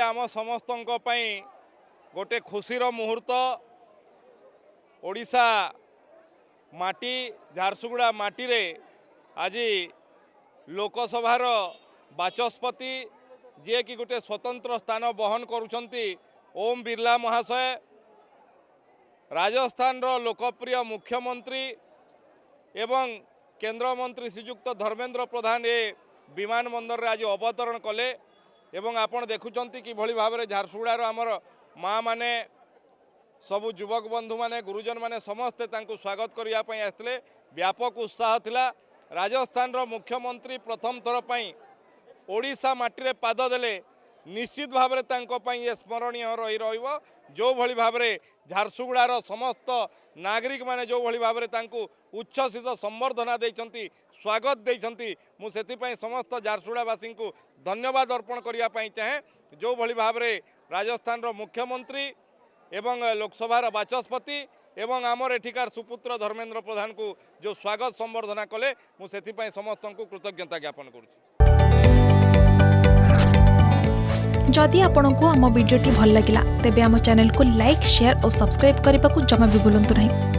आम समस्तों गोटे खुशीर मुहूर्त ओडिशा माटी झारसुगुड़ा माटी रे आज लोकसभार बाचस्पति जे कि गोटे स्वतंत्र स्थान बहन करुछंती ओम बिरला महाशय राजस्थान रो लोकप्रिय मुख्यमंत्री एवं केंद्र मंत्री श्रीयुक्त धर्मेंद्र प्रधान ए विमान बंदर रे आज अवतरण कले एवं आपण देखुचंती कि भली भाव झारसुगुड़ार आमर माँ माने सबु युवक बंधु माने गुरुजन माने समस्ते तांको स्वागत करिया पई आसले व्यापक उत्साह थिला। राजस्थान रो मुख्यमंत्री प्रथम थर पई ओडिशा माटी रे पाद देले निश्चित भाव में तांको पई ये स्मरणीय रही रहिबो। जो भली भाव में झारसुगुड़ार समस्त नागरिक माने जो भली भाव में तांको उच्छ्वसित संबर्धना देइछंती स्वागत देइछंती मु सेति पई समस्त झारसुगुड़ावासी को धन्यवाद अर्पण करिया पई चाहे। जो भली भाव में राजस्थान रो मुख्यमंत्री एवं लोकसभार बाचस्पति एवं आमर एठिकार सुपुत्र धर्मेंद्र प्रधान को जो स्वागत संबर्धना कले मु सेति पई समस्त को कृतज्ञता ज्ञापन करुछि। जदि आपंक आम भिडी भल लगा तेब आम चैनल को लाइक शेयर और सब्सक्राइब करने को जमा भी भूलु नहीं।